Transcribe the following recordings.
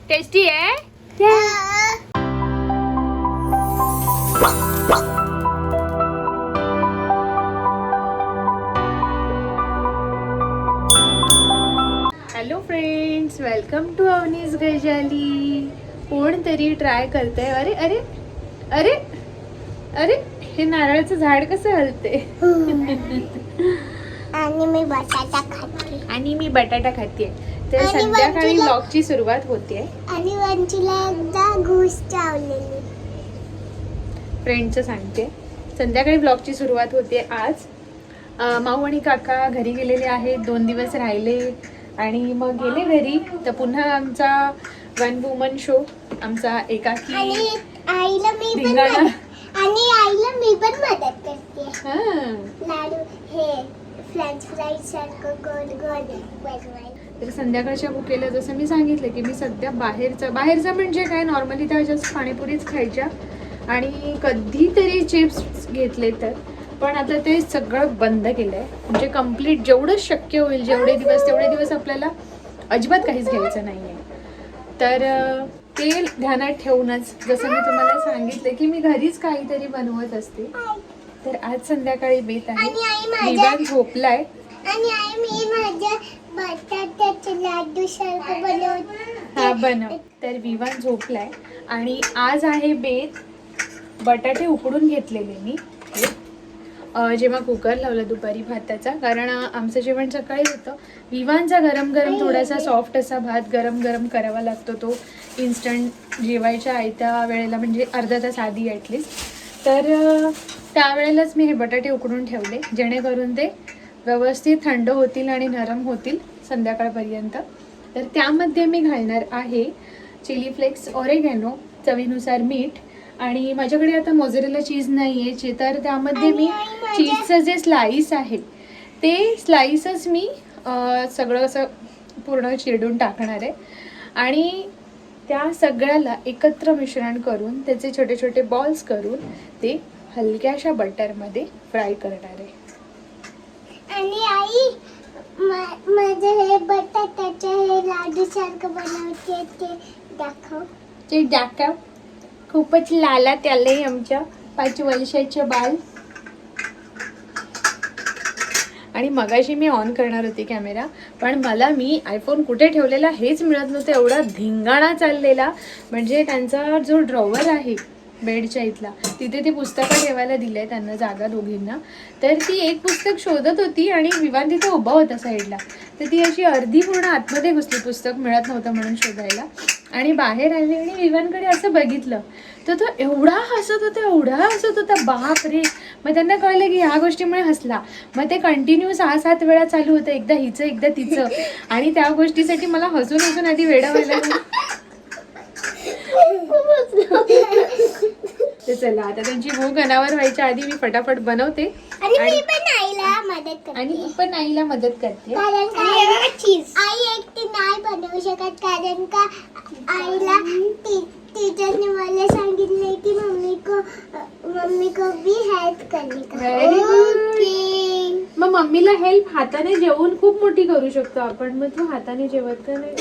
Tasty आहे. Hello friends, welcome to अवनीज गजाली. कोणतरी ट्राय करतंय. अरे अरे अरे अरे, हे नारळाचं झाड कसं हलते. आणि मी बटाटा खाते. आणि मी बटाटा खाते. तर संध्याकाळी व्लॉगची सुरुवात होते. आणि वंचीला एकदा घुस चावलेली. फ्रेंडचं सांगते. संध्याकाळी व्लॉगची सुरुवात होते. आज माऊ आणि काका घरी गेलेले आहेत. 2 दिवस राहिले आणि मग गेले घरी. तर पुन्हा आमचा 1 वुमन शो, आमचा एकाकी आणि आईला मी पण धिंगाणा. आणि आईला मी पण मदत करते. हां. लाडू हे फ्रेंच फ्राईज सारखं गोड गोड बनवायला. तर संध्याकाळच्या भुकेला जसं मी सांगितलं की मी सध्या बाहेरचं म्हणजे काय, नॉर्मली त्या जस्ट पाणीपुरीच खायच्या आणि कधीतरी चिप्स घेतले तर. पण आता ते सगळं बंद केलं आहे. म्हणजे कम्प्लीट जेवढं शक्य होईल तेवढे दिवस आपल्याला अजिबात काहीच घ्यायचं नाही आहे. तर ते ध्यानात ठेवूनच जसं मी तुम्हाला सांगितलं की मी घरीच काहीतरी बनवत असते. तर आज संध्याकाळी बेत आहे. आणि आई माझ्या विवान झोपलाय. आणि आई मी माझ्या बटाट्याचे लाडू सारखं बनवते. हा बनव. तर विवान झोपलाय आणि आज आहे बेत. बटाटे उकडून घेतलेले मी जेव्हा कुकर लावला दुपारी भाताचा, कारण आमचं जेवण सकाळी होतं. विवानचा गरम गरम थोडासा सॉफ्ट असा भात गरम गरम करावा लागतो. तो इन्स्टंट जेवायच्या आयत्या वेळेला, म्हणजे अर्धा तास आधी ॲटलिस्ट. तर त्यावेळेलाच मी हे बटाटे उकडून ठेवले जेणेकरून ते व्यवस्थित थंड होतील आणि नरम होतील संध्याकाळपर्यंत. तर त्यामध्ये मी घालणार आहे चिली फ्लेक्स, ऑरेगॅनो, चवीनुसार मीठ. आणि माझ्याकडे आता मोझरेला चीज नाही आहे, तर त्यामध्ये मी चीजचं जे स्लाईस आहे ते स्लाईसच मी सगळं असं पूर्ण चिरडून टाकणार आहे. आणि त्या सगळ्याला एकत्र मिश्रण करून त्याचे छोटे छोटे बॉल्स करून ते हलक्याशा बटरमध्ये फ्राय करणार आहे. आणि आई माझे हे बटाट्याचे हे लाडू सारखं बनवते ते दाखव. ते दाखव. खूपच लाला त्याले आमच्या 5 वर्षाचे बाल. आणि मगाशी मी ऑन करणार होती कॅमेरा, पण मी आयफोन कुठे ठेवलेला हेच मिळत नव्हतं. एवढा धिंगाणा चाललेला. म्हणजे त्यांचा जो ड्रॉवर आहे बेडच्या इथला, तिथे ते पुस्तकं ठेवायला दिले त्यांना जागा दोघींना. तर ती एक पुस्तक शोधत होती आणि विवान तिथे उभा होता साईडला. तर ती अशी अर्धी पूर्ण आतमध्ये घुसली, पुस्तक मिळत नव्हतं म्हणून शोधायला. आणि बाहेर आली आणि विवानकडे असं बघितलं तर तो एवढा हसत होता बाप रे. मग त्यांना कळलं की ह्या गोष्टीमुळे हसला. मग ते कंटिन्यू 6-7 वेळा चालू होतं, एकदा हिचं एकदा तिचं. आणि त्या गोष्टीसाठी मला हसून आधी वेडा व्हायला. तर चला, आता त्यांची भूक अनावर व्हायच्या आधी मी फटाफट बनवते. आणि मी पण आईला मदत करते. आणि मी पण आईला मदत करते. कारण चीज आई एकटी नाही बनवू शकत, कारण का आईला टीचरने मला सांगितले की मम्मी को भी हेल्प करने का. Very good. मग मम्मीला हेल्प हाताने जेवून खूप मोठी करू शकतो आपण. मग तू हाताने जेवत का नाही?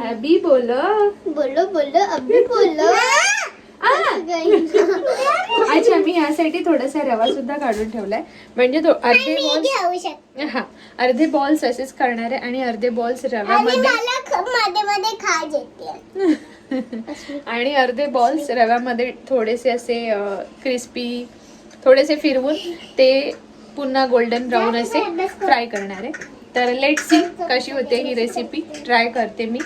अभी बोलो अभी बोलो. अच्छा, मी यासाठी थोडासा रवा सुद्धा काढून ठेवलाय. म्हणजे अर्धे बॉल्स असेच करणार आहे आणि अर्धे बॉल्स रव्यामध्ये मध्ये खाज येते. आणि अर्धे बॉल्स रव्यामध्ये थोडेसे असे क्रिस्पी थोडेसे फिरवून ते पुन्हा गोल्डन ब्राऊन असे फ्राय करणार आहे. तर लेट सी कशी होते ही रेसिपी. ट्राय करते मी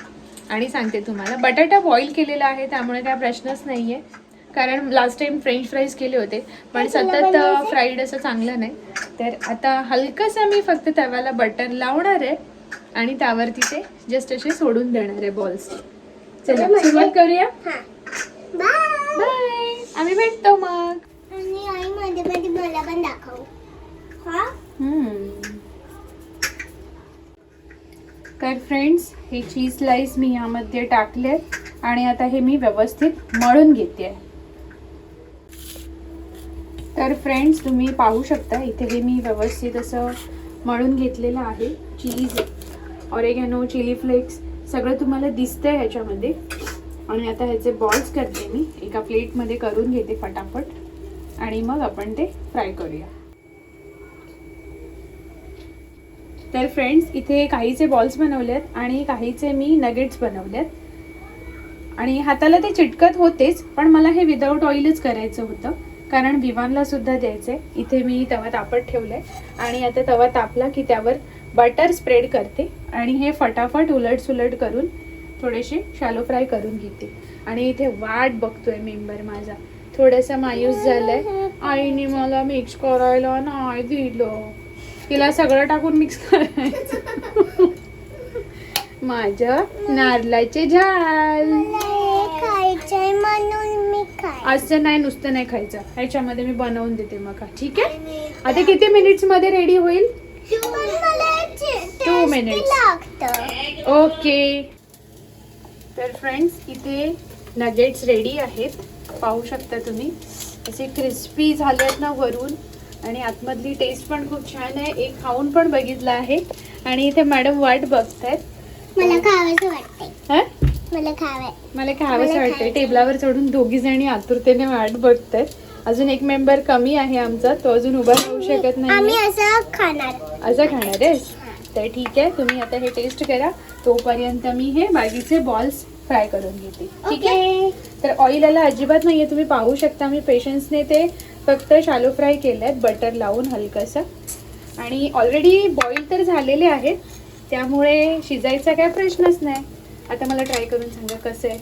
आणि सांगते तुम्हाला. बटाटा बॉईल केलेला आहे त्यामुळे काय प्रश्नच नाही आहे, कारण लास्ट टाइम फ्रेंच फ्राईज केले होते पण सतत फ्राईड असं चांगलं नाही. तर आता हलकंसं मी फक्त तव्याला बटर लावणार आहे आणि त्यावरती ते जस्ट असे सोडून देणार आहे बॉल्स. चला सुरुवात करूया. बाय. आम्ही भेटतो मग. आणि आई मध्ये मला पण दाखव. तर फ्रेंड्स, हे चीज स्लाइस मी यामध्ये टाकले आणि आता हे मी व्यवस्थित मळून घेते. तर फ्रेंड्स, तुम्ही पाहू शकता इथे हे मी व्यवस्थित असं मळून घेतलेलं आहे. चीज, ऑरेगॅनो, चिली फ्लेक्स सगळं तुम्हाला दिसतंय ह्याच्यामध्ये. आणि आता ह्याचे बॉल्स करते मी, एका प्लेटमध्ये करून घेते फटाफट आणि मग आपण ते फ्राय करूया. तर फ्रेंड्स, इथे काहीचे बॉल्स बनवलेत आणि काहीचे मी नगेट्स बनवलेत. आणि हाताला ते चिटकत होतेच, पण मला हे विदाऊट ऑइलच करायचं होतं कारण विवानला सुद्धा द्यायचंय. इथे मी तवा तापत ठेवलाय आणि आता तवा तापला की त्यावर बटर स्प्रेड करते आणि हे फटाफट उलट सुलट करून थोडेसे शॅलो फ्राय करून घेते. आणि इथे वाट बघतोय मेंबर माझा, थोडासा मायूस झालाय. आईने मला मिक्स करायला नाही दिलं, तिला सगळं टाकून मिक्स करायचं. माझं नारळाचे झाड खायचंय म्हणून मी खाय. असं नाही, नुसतं नाही खायचं, ह्याच्यामध्ये मी बनवून देते मग. ठीक आहे, आता किती मिनिट्स मध्ये रेडी होईल? 2 मिनिट्स. ओके. तर फ्रेंड्स, इथे नगेट्स रेडी आहेत, पाहू शकता तुम्ही. असे क्रिस्पी झाले आहेत ना वरून, आणि आतमधली टेस्ट पण खूप छान आहे. एक खाऊन पण बघितलं आहे आणि इथे मॅडम वाट बघतायत. मला खावंसं वाटतंय. हा, मला खावंसं वाटतंय. टेबलावर चढून दोघी जणी आतुरतेने वाट बघतायत. अजून एक मेंबर कमी आहे आमचा, तो अजून उभा राहू शकत नाही. आम्ही असं खाणार. असं खाणार आहेस? तर ठीक आहे, तुम्ही आता हे टेस्ट करा, तोपर्यंत मी हे बाकीचे बॉल्स फ्राय करून घेते. ठीक आहे. तर ऑइल याला अजिबात नाहीये, तुम्ही पाहू शकता. मी पेशन्सने ते फक्त शॅलो फ्राय केलेत बटर लावून हलकंसं. आणि ऑलरेडी बॉईल तर झालेले आहेत, त्यामुळे शिजायचा काय प्रश्नच नाही. आता मला ट्राय करून सांगा कसं आहे.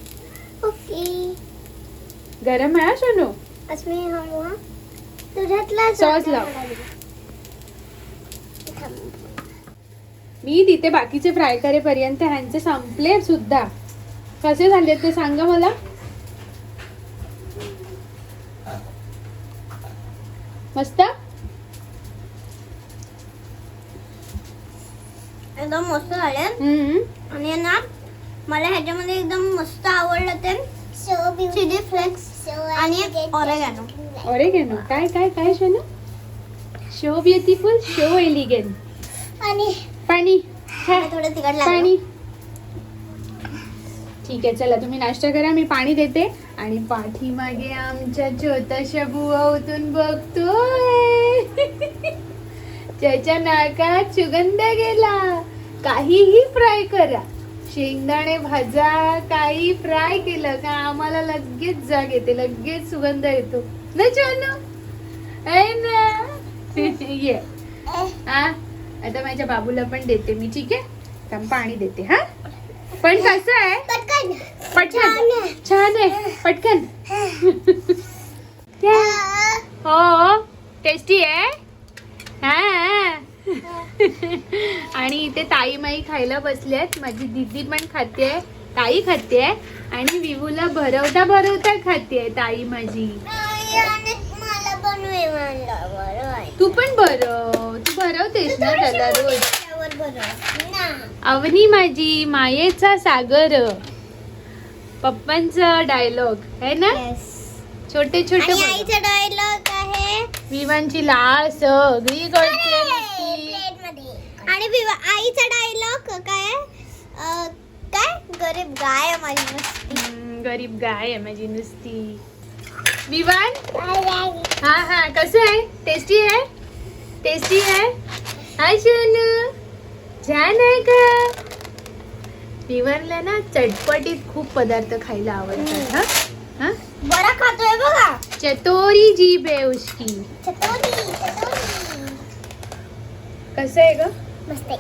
ओके. गरम आहे सोनू? असं मी हळू तुझ्यातला सॉस लाव. मी तिथे बाकीचे फ्राय करेपर्यंत ह्यांचे संपले सुद्धा. कसे झाले ते सांगा मला. मस्त, एकदम मस्त झाले. आणि ना मला ह्याच्यामध्ये एकदम मस्त आवडलं ते चिली फ्लेक्स आणि ऑरेगॅनो. ऑरेगॅनो काय काय काय Shonu? Show beautiful, show elegant. आणि पाणी थोडं तिखट लागलं. पाणी. ठीक आहे, चला तुम्ही नाश्ता करा, मी पाणी देते. आणि पाठीमागे आमच्या छोट्याशा बुवा उठून बघतोय. त्याच्या नाकात सुगंध गेला. काहीही फ्राय करा, शेंगदाणे भाजा, काही फ्राय केलं का आम्हाला लगेच जाग येते, लगेच सुगंध येतो ना जानू? आहे ना? ये. हा, आता माझ्या बाबूला पण देते मी. ठीक आहे, तर पाणी देते. हा, पण कसं आहे? पटकन. छान आहे, पटकन. हो, टेस्टी आहे. हा. आणि इथे ताई माई खायला बसल्यात. माझी दीदी पण खाते, ताई खाते आणि विवूला भरवता भरवता खाते ताई माझी. मला बनवे म्हणलं. तू पण भरव, तू भरवतेस ना त्याला रोज. अवनी माझी मायेचा सागर, पप्पांचा डायलॉग आहे ना. छोटे छोटे आईचा डायलॉग आहे. विवांची लाळ सगळी कळते. आणि आईचा डायलॉग काय काय गरीब गाय आहे माझी नुसती. गरीब गाय आहे माझी नुसती. विवान, हा हा, कसं आहे? टेस्टी आहे? टेस्टी आहे? हाय सोनू, छान आहे का? विवानला ना चटपटीत खूप पदार्थ खायला आवडतात. हा हा, बरा खातोय बघा. चतोरी जीभ आहे उसकी. कसं आहे ग? मस्त आहे.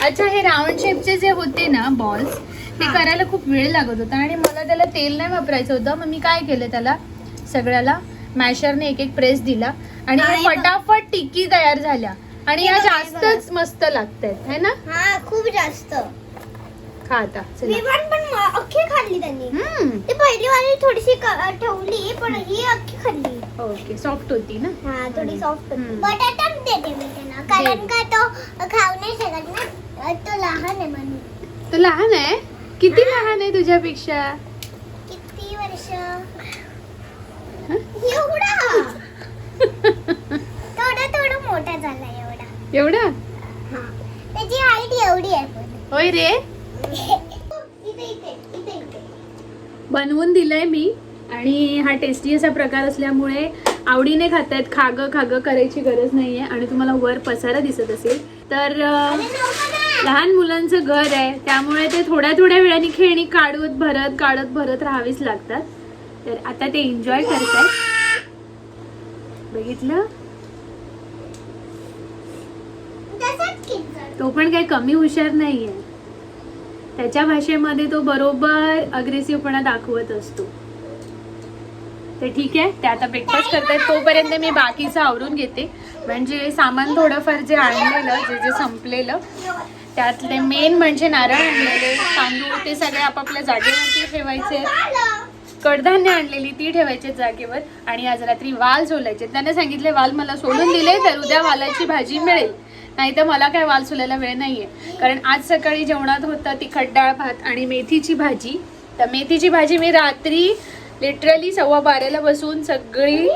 अच्छा, हे राऊंड शेपचे जे होते ना बॉल्स, ते करायला खूप वेळ लागत होता आणि मला त्याला तेल नाही वापरायचं होतं. मग मी काय केलं, त्याला सगळ्याला मॅशरने एक एक प्रेस दिला आणि हे फटाफट टिक्की तयार झाल्या. आणि या जास्तच मस्त लागतात है ना. हा, खूप जास्त. खा आता. विवान पण अख्खी खाल्ली त्यांनी. ती पहिली वाली थोडीशी ठेवली, पण ही अख्खी खाल्ली. ओके, सॉफ्ट होती ना. हा, थोडी सॉफ्ट होती. बटाटा देते मी त्यांना, कारण का तो खाऊ नाही शकत ना, तो लहान आहे म्हणून. तो लहान आहे? किती लहान आहे तुझ्यापेक्षा? किती वर्ष? एवढा. थोडा मोठा झाला. एवढा. एवढा? त्याची हाईट एवढी आहे. होय रे. बनवून दिलंय मी आणि हा टेस्टी असा प्रकार असल्यामुळे आवडीने खातायत. खागं करायची गरज नाहीये. आणि तुम्हाला वर पसारा दिसत असेल तर लहान मुलांचं घर आहे, त्यामुळे ते थोड्या वेळाने खेळणी काढत भरत राहावीच लागतात. तर आता ते एन्जॉय करतायत. बघितलं, तो पण काही कमी हुशार नाहीये. त्याच्या भाषेमध्ये तो बरोबर अग्रेसिव्हपणा दाखवत असतो. तर ठीक आहे, ते आता ब्रेकफास्ट करतायत. तोपर्यंत मी बाकीचं आवरून घेते. म्हणजे सामान थोडंफार जे आणलेलं, जे संपलेलं, त्यातले मेन म्हणजे नारळ आणलेले, तांदूळ ते सगळे आपापल्या जागेवरती ठेवायचे. कडधान्य आणलेली ती ठेवायचे जागेवर. आणि आज रात्री वाल सोलायचे. त्याने सांगितले वाल मला सोलून दिले तर उद्या वालाची भाजी मिळेल, नाही तर मला काय वाल सोलायला वेळ नाहीये. कारण आज सकाळी जेवणात होतं तिखट डाळ भात आणि मेथीची भाजी. तर मेथीची भाजी मी रात्री लिटरली 12:15 बसून सगळी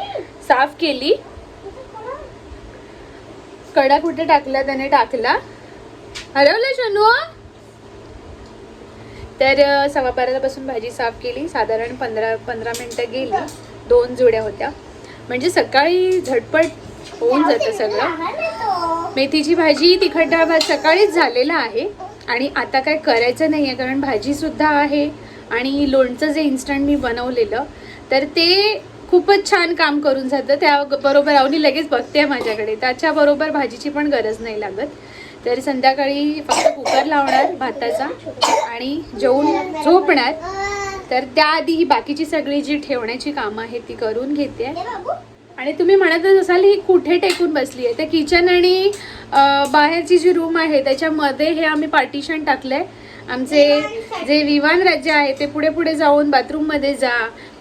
साफ केली. कडा कुठे टाकला त्याने टाकला, हरवलं शनू. तर 12:15 पासून भाजी साफ केली. साधारण 15 मिनिटं गेली. 2 जुड्या होत्या. म्हणजे सकाळी झटपट होऊन जातं सगळं. मेथीची भाजी तिखट डाळ भात सकाळीच झालेला आहे. आणि आता काय करायचं नाहीये, कारण भाजी सुद्धा आहे. आणि लोणचं जे इन्स्टंट मी बनवलेलं, तर ते खूपच छान काम करून जातं. त्याबरोबर अवनी लगेच बघते माझ्याकडे, त्याच्याबरोबर भाजीची पण गरज नाही लागत. तर संध्याकाळी फक्त कुकर लावणार भाताचा आणि जेवून झोपणार. तर त्याआधी ही बाकीची सगळी जी ठेवण्याची कामं आहेत ती करून घेते. आणि तुम्ही म्हणतच असाल ही कुठे टेकून बसली आहे, तर किचन आणि बाहेरची जी रूम आहे त्याच्यामध्ये हे आम्ही पार्टिशन टाकलंय. आमचे जे विवान राज्य आहे ते पुढे जाऊन बाथरूममध्ये जा.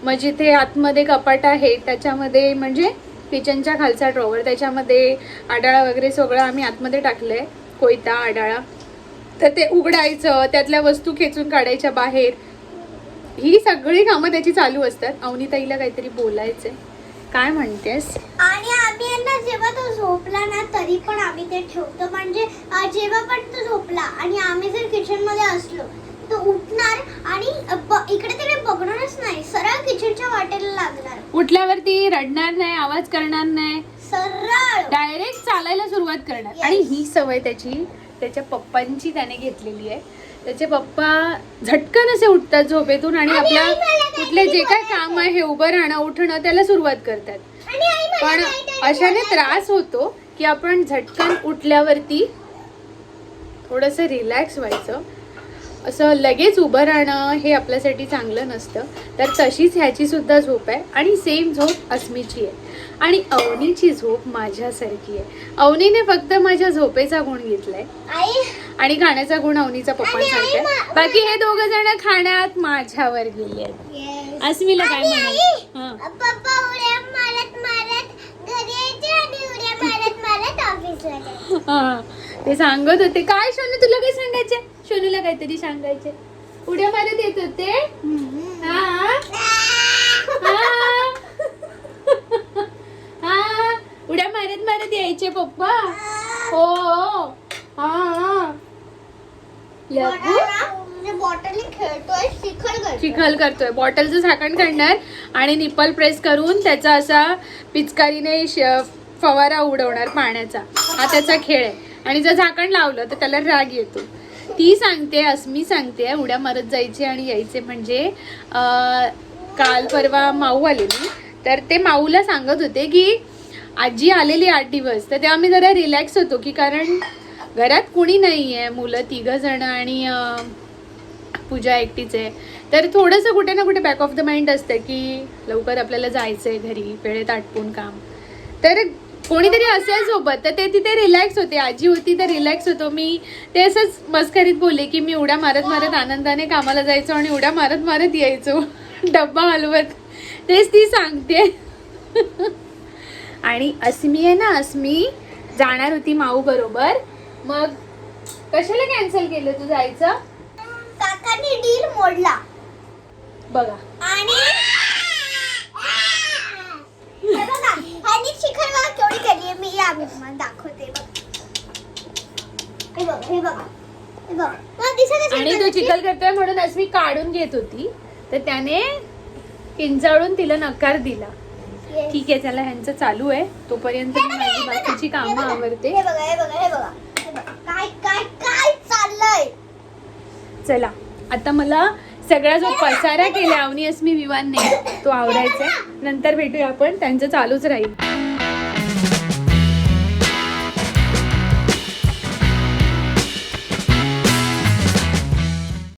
मग जिथे आतमध्ये कपाट आहे त्याच्यामध्ये, म्हणजे किचनच्या खालचा ड्रॉवर, त्याच्यामध्ये आडाळा वगैरे सगळं आम्ही आतमध्ये टाकलंय. कोयता आडाळा, तर ते उघडायचं, त्यातल्या वस्तू खेचून काढायच्या बाहेर. ही सगळी कामं त्याची चालू असतात. अवनीताईला काहीतरी बोलायचंय, काय म्हणतेस? आणि आम्ही ना जेव्हा तो झोपला ना तरी पण आम्ही ते ठेवतो. म्हणजे जेव्हा पण तो झोपला आणि आम्ही जर किचन मध्ये असलो तो उठणार आणि इकडे तिकडे बघणारच नाही, सरळ किचनच्या वाटेला लागणार. उठल्यावरती रडणार नाही, आवाज करणार नाही, सरळ डायरेक्ट चालायला सुरुवात करणार. आणि ही सवय त्याच्या पप्पांची त्याने घेतलेली आहे. त्याचे पप्पा झटकन असे उठतात झोपेतून आणि आपल्या कुठले जे काय काम आहे, उभं राहणं उठणं, त्याला सुरुवात करतात. पण अशाने त्रास होतो की आपण झटकन उठल्यावरती थोडंसं रिलॅक्स व्हायचं. असं लगेच उभं राहणं हे आपल्यासाठी चांगलं नसतं. तर तशीच ह्याची सुद्धा झोप आहे. आणि सेम झोप अस्मीची आहे. आणि अवनीची झोप माझ्यासारखी आहे. अवनीने फक्त माझ्या झोपेचा गुण घेतलाय आणि खाण्याचा गुण अवनीचा पप्पांसारखा आहे. बाकी हे दोघं जण खाण्यात माझ्यावर गेले आहेत. अस्मीला काय म्हणाल? पप्पा उड्या मारत घरी यायचे आणि उड्या मारत ऑफिसला. ते सांगत होते. काय शोनू, तुला काय सांगायचे? शोनूला काहीतरी सांगायचे. उड्या मारत येत होते. उड्या मारत यायचे पप्पा. हो. चिखल करतोय. बॉटलचं झाकण काढणार आणि निप्पल प्रेस करून त्याचा असा पिचकारीने फवारा उडवणार पाण्याचा. हा त्याचा खेळ आहे. आणि जर झाकण लावलं तर त्याला राग येतो. ती सांगते, अस्मी सांगते उड्या मारत जायचे आणि यायचे. म्हणजे काल परवा माऊ आलेली, तर ते माऊला सांगत होते की आजी आलेली 8 दिवस, तर तेव्हा आम्ही जरा रिलॅक्स होतो की कारण घरात कुणी नाही आहे, मुलं 3 जण आणि पूजा एकटीच आहे. तर थोडंसं कुठे ना कुठे बॅक ऑफ द माइंड असतं की लवकर आपल्याला जायचं आहे घरी, वेळेत आटपून काम. तर कोणीतरी असेल सोबत तर ते तिथे रिलॅक्स होते. आजी होती तर रिलॅक्स होतो. मी ते असंच मस्करीत बोलले की मी उड्या मारत आनंदाने कामाला जायचो आणि उड्या मारत यायचो डब्बा हलवत. तेच ती सांगते. आणि अस्मी आहे ना, अस्मी जाणार होती माऊ बरोबर. मग कशाला कॅन्सल केलं तू जायचं? काकांनी डील मोडला बघा. आणि शिखर बघा केवढी केली मी आम्ही तुम्हाला दाखवते. हे बघा आणि तो चिखल करतोय म्हणून अस्मी काढून घेत होती. तर त्याने किंचाळून तिला नकार दिला. Yes. ठीक आहे, चला ह्यांचं चालू आहे, तोपर्यंत मी माझी बाकीची कामं आवरते. हे बघा हे बघा हे बघा हे बघा. काय काय काय चाललंय. चला आता मला सगळा जो पसारा केला अवनी अस्मी विवानने तो आवरायचा आहे. नंतर भेटूया आपण, त्यांचं चालूच राहील.